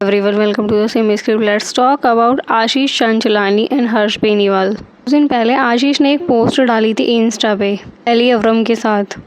Everyone, welcome to the same script. Let's talk about Ashish Chanchlani and Harsh Beniwal. कुछ दिन पहले आशीष ने एक पोस्ट डाली थी इंस्टा पे एली अवरम के साथ।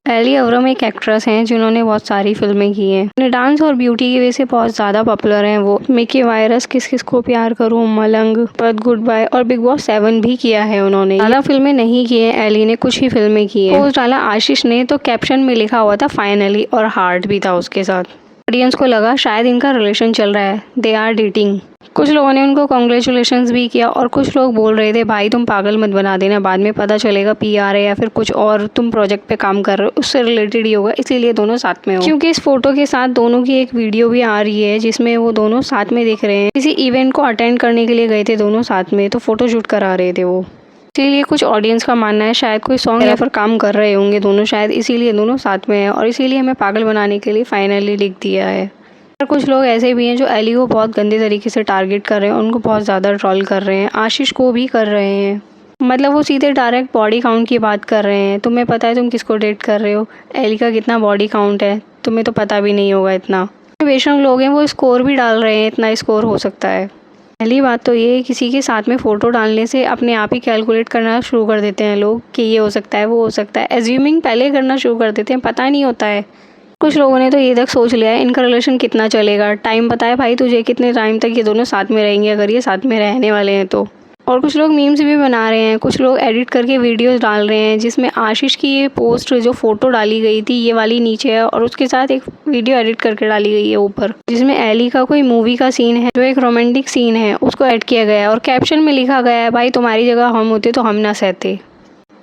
एली अवरम एक एक्ट्रेस हैं जिन्होंने बहुत सारी फिल्में की हैं। अपने डांस और ब्यूटी की वजह से बहुत ज़्यादा पॉपुलर हैं वो। मिकी वायरस, किस किस को प्यार करूं, मलंग, बट गुड बाय और बिग बॉस 7 भी किया है उन्होंने। ज़्यादा फिल्में नहीं की हैं एली ने, कुछ ही फिल्में की हैं। पोस्ट डाला आशीष ने तो कैप्शन में लिखा हुआ था फाइनली और हार्ट भी था उसके साथ। ऑडियंस को लगा शायद इनका रिलेशन चल रहा है, दे आर डेटिंग। कुछ लोगों ने उनको कॉन्ग्रेचुलेशंस भी किया और कुछ लोग बोल रहे थे भाई तुम पागल मत बना देना, बाद में पता चलेगा पीआर है या फिर कुछ और तुम प्रोजेक्ट पे काम कर रहे हो, उससे रिलेटेड ही होगा, इसीलिए दोनों साथ में हो। क्योंकि इस फोटो के साथ दोनों की एक वीडियो भी आ रही है जिसमें वो दोनों साथ में दिख रहे हैं। किसी इवेंट को अटेंड करने के लिए गए थे दोनों साथ में, तो फोटो शूट करा रहे थे वो। इसीलिए कुछ ऑडियंस का मानना है शायद कोई सॉन्ग या फिर काम कर रहे होंगे दोनों, शायद इसीलिए दोनों साथ में है और इसीलिए हमें पागल बनाने के लिए फाइनली लिख दिया है। और कुछ लोग ऐसे भी हैं जो एली को बहुत गंदे तरीके से टारगेट कर रहे हैं, उनको बहुत ज़्यादा ट्रोल कर रहे हैं, आशीष को भी कर रहे हैं। मतलब वो सीधे डायरेक्ट बॉडी काउंट की बात कर रहे हैं। तुम्हें पता है तुम किसको डेट कर रहे हो, एली का कितना बॉडी काउंट है, तुम्हें तो पता भी नहीं होगा इतना। बेशक लोग हैं वो स्कोर भी डाल रहे हैं, इतना स्कोर हो सकता है। पहली बात तो ये, किसी के साथ में फ़ोटो डालने से अपने आप ही कैलकुलेट करना शुरू कर देते हैं लोग कि ये हो सकता है, वो हो सकता है। एज्यूमिंग पहले करना शुरू कर देते हैं, पता नहीं होता है। कुछ लोगों ने तो ये तक सोच लिया है इनका रिलेशन कितना चलेगा, टाइम पता है भाई तुझे कितने टाइम तक ये दोनों साथ में रहेंगे अगर ये साथ में रहने वाले हैं तो। और कुछ लोग मीम्स भी बना रहे हैं, कुछ लोग एडिट करके वीडियोस डाल रहे हैं जिसमें आशीष की ये पोस्ट जो फ़ोटो डाली गई थी ये वाली नीचे है और उसके साथ एक वीडियो एडिट करके डाली गई है ऊपर, जिसमें एली का कोई मूवी का सीन है जो एक रोमांटिक सीन है उसको ऐड किया गया है और कैप्शन में लिखा गया है भाई तुम्हारी जगह हम होते तो हम ना सहते।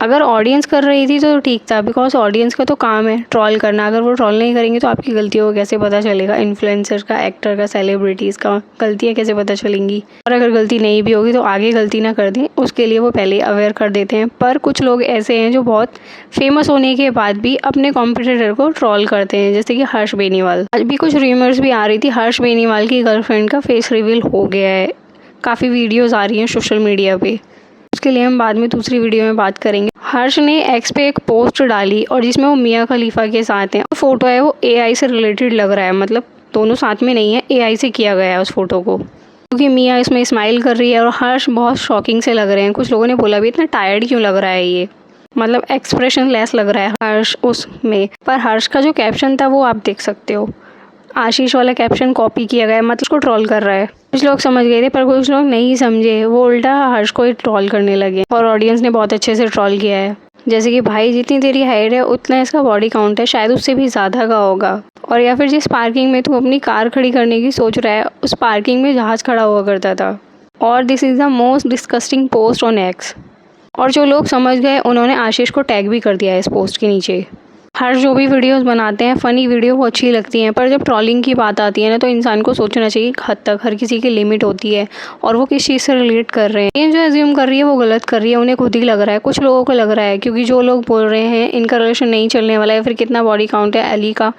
अगर ऑडियंस कर रही थी तो ठीक था, बिकॉज ऑडियंस का तो काम है ट्रोल करना। अगर वो ट्रोल नहीं करेंगे तो आपकी गलतियों को कैसे पता चलेगा, इन्फ्लुएंसर का, एक्टर का, सेलिब्रिटीज़ का गलतियाँ कैसे पता चलेंगी। और अगर गलती नहीं भी होगी तो आगे गलती ना कर दें, उसके लिए वो पहले अवेयर कर देते हैं। पर कुछ लोग ऐसे हैं जो बहुत फेमस होने के बाद भी अपने कॉम्पिटिटर को ट्रोल करते हैं, जैसे कि हर्ष बेनीवाल। आज भी कुछ र्यूमर्स भी आ रही थी हर्ष बेनीवाल की गर्लफ्रेंड का फेस रिवील हो गया है, काफ़ी वीडियोज़ आ रही हैं सोशल मीडिया पे, उसके लिए हम बाद में दूसरी वीडियो में बात करेंगे। हर्ष ने एक्स पे एक पोस्ट डाली और जिसमें वो मिया खलीफा के साथ हैं। फोटो है वो एआई से रिलेटेड लग रहा है, मतलब दोनों साथ में नहीं है, एआई से किया गया है उस फोटो को, क्योंकि मिया इसमें स्माइल कर रही है और हर्ष बहुत शॉकिंग से लग रहे हैं। कुछ लोगों ने बोला भी इतना टायर्ड क्यों लग रहा है ये, मतलब एक्सप्रेशन लेस लग रहा है हर्ष उसमें। पर हर्ष का जो कैप्शन था वो आप देख सकते हो, आशीष वाला कैप्शन कॉपी किया गया है, मतलब उसको ट्रोल कर रहा है। कुछ लोग समझ गए थे पर कुछ लोग नहीं समझे, वो उल्टा हर्ष को ही ट्रोल करने लगे और ऑडियंस ने बहुत अच्छे से ट्रोल किया है। जैसे कि भाई जितनी तेरी हाइट है उतना इसका बॉडी काउंट है, शायद उससे भी ज़्यादा का होगा। और या फिर जिस पार्किंग में तू अपनी कार खड़ी करने की सोच रहा है उस पार्किंग में जहाज़ खड़ा हुआ करता था। और this is the most disgusting post on x. और जो लोग समझ गए उन्होंने आशीष को टैग भी कर दिया है इस पोस्ट के नीचे। हर जो भी वीडियोस बनाते हैं फ़नी वीडियो वो अच्छी लगती हैं, पर जब ट्रोलिंग की बात आती है ना तो इंसान को सोचना चाहिए एक हद तक, हर किसी की लिमिट होती है और वो किस चीज़ से रिलेट कर रहे हैं। ये जो एज्यूम कर रही है वो गलत कर रही है, उन्हें खुद ही लग रहा है, कुछ लोगों को लग रहा है, क्योंकि जो लोग बोल रहे हैं इनका रिलेशन नहीं चलने वाला है, फिर कितना बॉडी काउंट है एली का,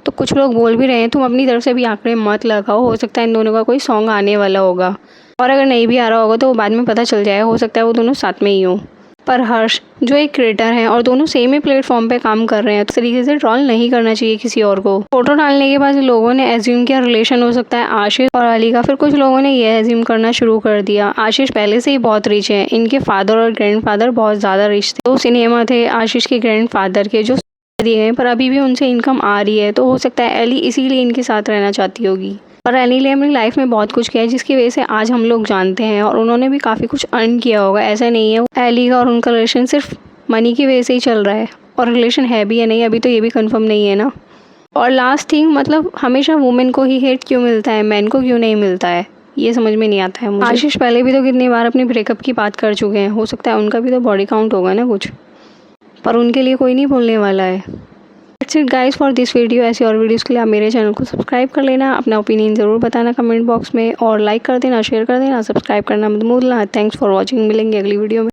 तो कुछ लोग बोल भी रहे हैं तुम अपनी तरफ से भी आंकड़े मत लगाओ, हो सकता है इन दोनों का कोई सॉन्ग आने वाला होगा और अगर नहीं भी आ रहा होगा तो वो बाद में पता चल जाएगा, हो सकता है वो दोनों साथ में ही हों। पर हर्ष जो एक क्रिएटर हैं और दोनों सेम ही प्लेटफॉर्म पे काम कर रहे हैं, तो इस तरीके से ट्रोल नहीं करना चाहिए किसी और को। फोटो डालने के बाद लोगों ने एज्यूम किया रिलेशन हो सकता है आशीष और अली का, फिर कुछ लोगों ने ये एज्यूम करना शुरू कर दिया आशीष पहले से ही बहुत रिच है, इनके फादर और ग्रैंडफादर बहुत ज़्यादा रिच थे। तो सिनेमा थे आशीष के ग्रैंडफादर के जो दिए गए, पर अभी भी उनसे इनकम आ रही है, तो हो सकता है एली इसीलिए इनके साथ रहना चाहती होगी। और एली ने अपनी लाइफ में बहुत कुछ किया है जिसकी वजह से आज हम लोग जानते हैं और उन्होंने भी काफ़ी कुछ अर्न किया होगा। ऐसा नहीं है एली का और उनका रिलेशन सिर्फ मनी की वजह से ही चल रहा है, और रिलेशन है भी या नहीं अभी तो ये भी कंफर्म नहीं है ना। और लास्ट थिंग, मतलब हमेशा वुमेन को ही हेट क्यों मिलता है, मैन को क्यों नहीं मिलता है, ये समझ में नहीं आता है मुझे। आशीष पहले भी तो कितनी बार अपने ब्रेकअप की बात कर चुके हैं, हो सकता है उनका भी तो बॉडी काउंट होगा ना कुछ, पर उनके लिए कोई नहीं बोलने वाला है। That's it guys for this video. ऐसी और वीडियोस के लिए आप मेरे चैनल को सब्सक्राइब कर लेना, अपना ओपिनियन ज़रूर बताना कमेंट बॉक्स में और लाइक कर देना, शेयर कर देना, सब्सक्राइब करना मत भूलना। थैंक्स फॉर वॉचिंग, मिलेंगे अगली वीडियो में।